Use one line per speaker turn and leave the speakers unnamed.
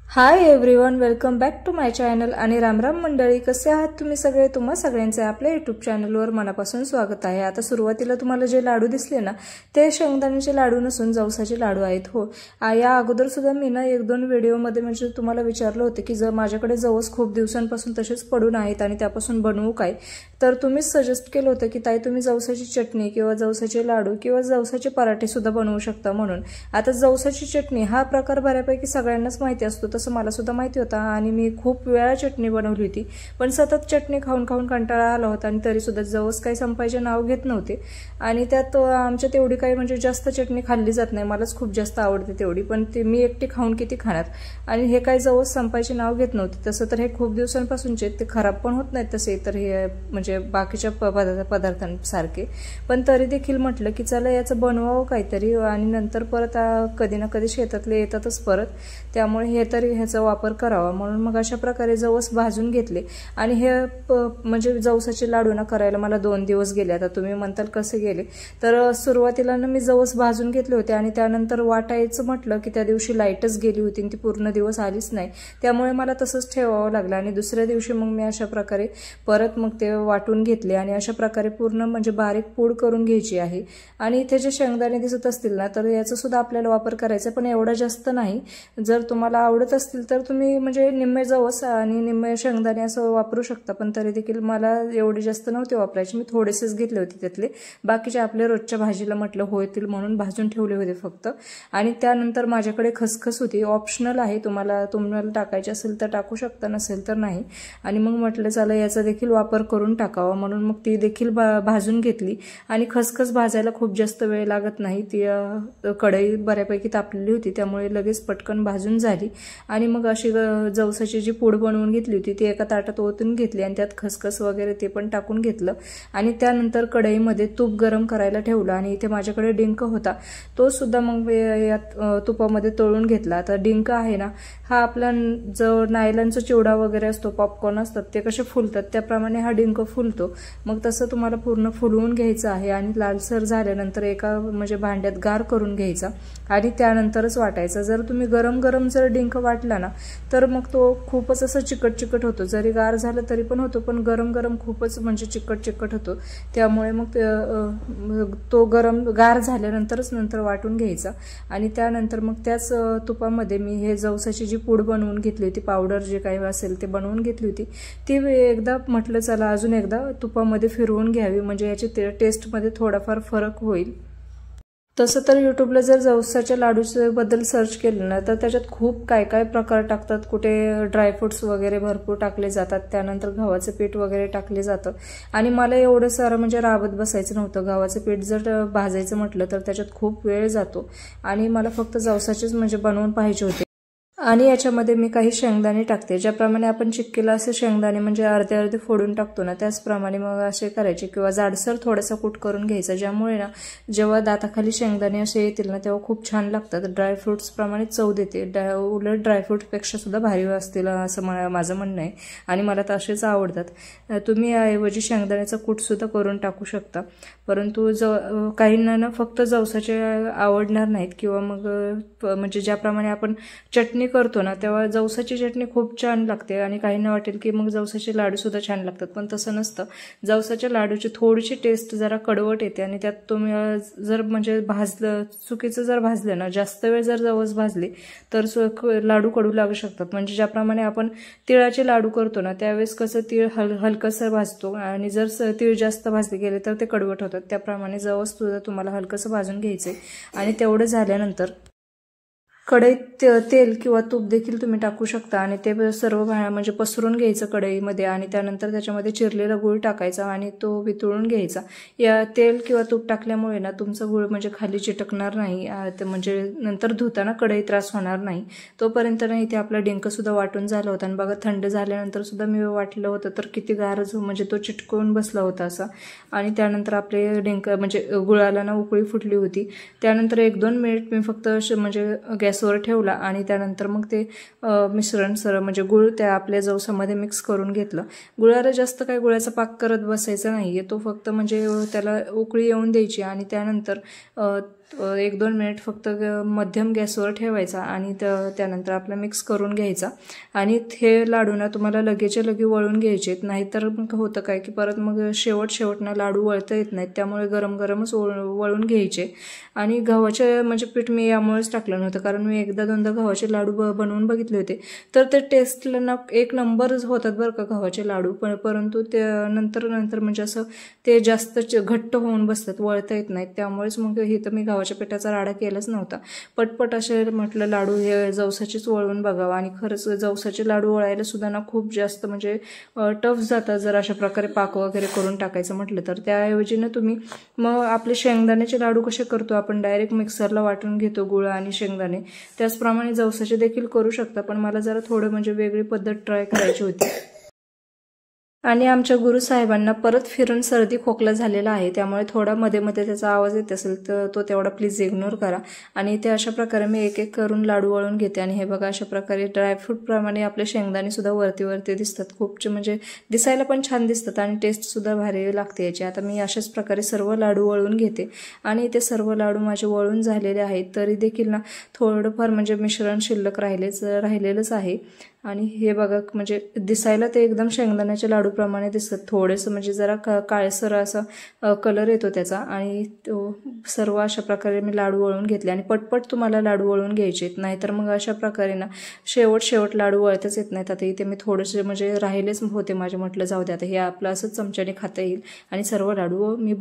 High everyone, welcome back to my channel आणि रामराम मंडळी. कसे आहात तुम्ही सगळे? तुम्हा सगळ्यांचे आपल्या यूट्यूब चॅनलवर मनापासून स्वागत आहे. आता सुरुवातीला तुम्हाला जे लाडू दिसले ना, ते शेंगदाण्याचे लाडू नसून जवसाचे लाडू आहेत. हो, या अगोदर सुद्धा मी ना 1-2 व्हिडिओमध्ये म्हणजे तुम्हाला विचारलं होतं की जर माझ्याकडे जवस खूप दिवसांपासून तसेच पडून आहेत आणि त्यापासून बनवू काय, तर तुम्हीच सजेस्ट केलं होतं की ताई तुम्ही जवसाची चटणी किंवा जवसाचे लाडू किंवा जवसाचे पराठे सुद्धा बनवू शकता म्हणून. आता जवसाची चटणी हा प्रकार बऱ्यापैकी सगळ्यांनाच माहिती असतो, तसं मला सुद्धा माहिती होता आणि मी खूप वेळा चटणी बनवली होती. पण सतत चटणी खाऊन खाऊन कंटाळा आला होता आणि तरी सुद्धा जवस काही संपायचे नाव घेत नव्हते. आणि त्यात आमच्या तेवढी काही म्हणजे जास्त चटणी खाल्ली जात नाही, मलाच खूप जास्त आवडते तेवढी, पण ते मी एकटी खाऊन किती खाणार. आणि हे काही जवस संपायचे नाव घेत नव्हते. तसं तर हे खूप दिवसांपासूनचे, ते खराब पण होत नाहीत तसे तर हे म्हणजे बाकीच्या पदार्थांसारखे. पण तरी देखील म्हटलं की चला याचं बनवावं काहीतरी. आणि नंतर परत कधी ना कधी शेतातले येतातच परत, त्यामुळे हे तरी ह्याचा वापर करावा म्हणून मग अशा प्रकारे जवस भाजून घेतले. आणि हे म्हणजे जवसाचे लाडू ना करायला मला 2 दिवस गेले. आता तुम्ही म्हणताल कसे गेले, तर सुरुवातीला ना मी जवस भाजून घेतले होते आणि त्यानंतर वाटायचं म्हटलं की त्या दिवशी लाईटच गेली होती आणि ती पूर्ण दिवस आलीच नाही, त्यामुळे मला तसंच ठेवावं लागलं. आणि दुसऱ्या दिवशी मग मी अशा प्रकारे परत मग ते वाटून घेतले आणि अशा प्रकारे पूर्ण म्हणजे बारीक पूड करून घ्यायची आहे. आणि इथे जे शेंगदाणे दिसत असतील ना, तर याचा सुद्धा आपल्याला वापर करायचा, पण एवढा जास्त नाही. जर तुम्हाला आवडत असतील तर तुम्ही म्हणजे निम्मे जवस आणि निम्मे शेंगदाणे असं वापरू शकता, पण तरी देखील मला एवढे जास्त नव्हते वापरायचे, मी थोडेसेच घेतले होते त्यातले. बाकीचे आपल्या रोजच्या भाजीला म्हटलं होतील म्हणून भाजून ठेवले होते फक्त. आणि त्यानंतर माझ्याकडे खसखस होती, ऑप्शनल आहे, तुम्हाला टाकायची असेल तर टाकू शकता, नसेल तर नाही. आणि मग म्हटलं चला याचा देखील वापर करून टाकावा म्हणून मग ती देखील भाजून घेतली. आणि खसखस भाजायला खूप जास्त वेळ लागत नाही, ती कढई बऱ्यापैकी तापलेली होती त्यामुळे लगेच पटकन भाजून झाली. आणि मग अशी जवसाची जी पूड बनवून घेतली होती ती एका ताटात ओतून घेतली आणि त्यात खसखस वगैरे ते पण टाकून घेतलं. आणि त्यानंतर कढईमध्ये तूप गरम करायला ठेवलं आणि इथे माझ्याकडे डिंक होता, तो सुद्धा मग यात तुपामध्ये तळून घेतला. आता डिंक आहे ना, हा आपला जो नायलॉनचा चिवडा वगैरे असतो, पॉपकॉर्न असतात ते कसे फुलतात त्याप्रमाणे हा डिंक फुलतो. मग तसं तुम्हाला पूर्ण फुलवून घ्यायचं आहे आणि लालसर झाल्यानंतर एका म्हणजे भांड्यात गार करून घ्यायचा आणि त्यानंतरच वाटायचा. जर तुम्ही गरम गरम जर डिंक वाटला ना, तर मग तो खूपच असं चिकट होतो. जरी गार झालं तरी पण होतो, पण गरम गरम खूपच म्हणजे चिकट होतो. त्यामुळे मग तो गार झाल्यानंतरच नंतर वाटून घ्यायचा. आणि त्यानंतर मग त्याच तुपामध्ये मी हे जवसाची जी पूड बनवून घेतली होती, पावडर जे काही असेल ते बनवून घेतली होती, ती एकदा म्हटलं चला अजून एकदा तुपामध्ये फिरवून घ्यावी, म्हणजे याची टेस्टमध्ये थोडाफार फरक होईल. तसं तर यूट्यूबला जर जवसाच्या लाडूबद्दल सर्च केलं ना, तर त्याच्यात खूप काय काय प्रकार टाकतात. कुठे ड्रायफ्रुट्स वगैरे भरपूर टाकले जातात, त्यानंतर गव्हाचं पीठ वगैरे टाकले जातं. आणि मला एवढं सारं म्हणजे राबत बसायचं नव्हतं. गव्हाचं पीठ जर भाजायचं म्हटलं तर त्याच्यात खूप वेळ जातो आणि मला फक्त जवसाचेच म्हणजे बनवून पाहिजे होते. आणि याच्यामध्ये मी काही शेंगदाणे टाकते, ज्याप्रमाणे आपण चिक्कीला असे शेंगदाणे म्हणजे अर्धे फोडून टाकतो ना, त्याचप्रमाणे मग असे करायचे किंवा जाडसर थोडासा कूट करून घ्यायचा, ज्यामुळे ना जेव्हा दाताखाली शेंगदाणे असे येतील ना तेव्हा खूप छान लागतात. ड्रायफ्रुट्स प्रमाणे चव देते, उलट ड्रायफ्रुट्सपेक्षा सुद्धा भारी असतील असं माझं म्हणणं आहे आणि मला तर असेच आवडतात. तुम्ही याऐवजी शेंगदाण्याचा कूट सुद्धा करून टाकू शकता, परंतु काहींना ना फक्त जवसाचे आवडणार नाहीत किंवा मग म्हणजे ज्याप्रमाणे आपण चटणी करतो ना तेव्हा जवसाची चटणी खूप छान लागते आणि काहींना वाटेल की मग जवसाचे लाडू सुद्धा छान लागतात, पण तसं नसतं. जवसाच्या लाडूची थोडीशी टेस्ट जरा कडवट येते आणि त्यात तुम्ही जर म्हणजे चुकीचं जर भाजलं ना, जास्त वेळ जर जवस भाजली तर लाडू कडू लागू शकतात. म्हणजे ज्याप्रमाणे आपण तिळाचे लाडू करतो ना त्यावेळेस कसं तीळ हलकसं भाजतो आणि जर तीळ जास्त भाजले गेले तर ते कडवट होतात, त्याप्रमाणे जवस सुद्धा तुम्हाला हलकसं भाजून घ्यायचंय. आणि तेवढं झाल्यानंतर कढईत तेल किंवा तूप देखील तुम्ही टाकू शकता आणि ते सर्व म्हणजे पसरून घ्यायचं कढईमध्ये. आणि त्यानंतर त्याच्यामध्ये चिरलेला गूळ टाकायचा आणि तो वितळून घ्यायचा. या तेल किंवा तूप टाकल्यामुळे ना तुमचा गूळ म्हणजे खाली चिटकणार नाही, म्हणजे नंतर धुताना कढई त्रास होणार नाही. तोपर्यंत नाही ते आपला डिंक सुद्धा वाटून झाला होता आणि बघा थंड झाल्यानंतर सुद्धा मी वाटलं होतं तर किती गार म्हणजे तो चिटकवून बसला होता असा. आणि त्यानंतर आपले डिंक म्हणजे गुळाला ना उकळी फुटली होती. त्यानंतर 1-2 मिनिट मी फक्त म्हणजे गॅसवर ठेवला आणि त्यानंतर मग ते मिश्रण म्हणजे गुळ त्या आपल्या जवसामध्ये मिक्स करून घेतलं. गुळाला जास्त काही गुळाचा पाक करत बसायचा नाहीये, तो फक्त म्हणजे त्याला उकळी येऊन द्यायची आणि त्यानंतर 1-2 मिनिट फक्त मध्यम गॅसवर ठेवायचा आणि त्यानंतर आपला मिक्स करून घ्यायचा। आणि हे लाडू ना तुम्हाला लगेच्या लगे वळून घ्यायचे, नाहीतर मग होतं काय की परत मग शेवटना लाडू वळता येत नाहीत, त्यामुळे गरम गरमच वळून घ्यायचे। आणि गव्हाचे म्हणजे पीठ मी यामुळेच टाकलं नव्हतं, कारण मी 1-2दा गव्हाचे लाडू बनवून बघितले होते, तर ते टेस्टला ना 1 नंबरच होतात बरं का गव्हाचे लाडू, परंतु ते नंतर म्हणजे असं ते जास्त घट्ट होऊन बसतात, वळता येत नाहीत, त्यामुळेच मग इथं मी गव्हाच्या पिठाचा राडा केलाच नव्हता। पटपट असे म्हटलं लाडू हे जवसाचेच वळून बघावं, आणि खरंच जवसाचे लाडू वळायला सुद्धा ना खूप जास्त म्हणजे टफ जातात जर अशा प्रकारे पाक वगैरे करून टाकायचं म्हटलं तर। त्याऐवजी ना तुम्ही मग आपले शेंगदाण्याचे लाडू कसे करतो आपण, डायरेक्ट मिक्सरला वाटून घेतो गुळ आणि शेंगदाणे, त्याचप्रमाणे जवसाचे देखील करू शकता, पण मला जरा थोडं म्हणजे वेगळी पद्धत ट्राय करायची होती। आणि आमच्या गुरुसाहेबांना परत फिरून सर्दी खोकला झालेला आहे, त्यामुळे थोडा मध्ये मध्ये त्याचा आवाज येत असेल तर तो तेवढा प्लीज इग्नोर करा। आणि ते अशा प्रकारे मी एक एक करून लाडू वळून घेते। आणि हे बघा अशा प्रकारे ड्रायफ्रूट प्रमाणे आपले शेंगदाणे सुद्धा वरती दिसतात, खूप म्हणजे दिसायला पण छान दिसतात आणि टेस्ट सुद्धा भारी लागते याची। आता मी अशाच प्रकारे सर्व लाडू वळून घेते आणि ते सर्व लाडू माझे वळून झालेले आहेत, तरी देखील ना थोडंफार म्हणजे मिश्रण शिल्लक राहिलेलंच आहे। आणि हे बघा म्हणजे दिसायला ते एकदम शेंगदाण्याच्या लाडू प्रमाणे दिसतात, थोडेसं म्हणजे जरा काळसर असा कलर येतो त्याचा। आणि तो सर्व अशा प्रकारे मी लाडू वळून घेतले, आणि पटपट तुम्हाला लाडू वळून घ्यायचे, नाहीतर मग अशा प्रकारे ना शेवट लाडू वळताच येत नाहीत। आता इथे मी थोडेसे म्हणजे राहिलेच होते माझे, म्हटलं जाऊ दे आता हे आपलं असंच चमच्याने खाता येईल, आणि सर्व लाडू मी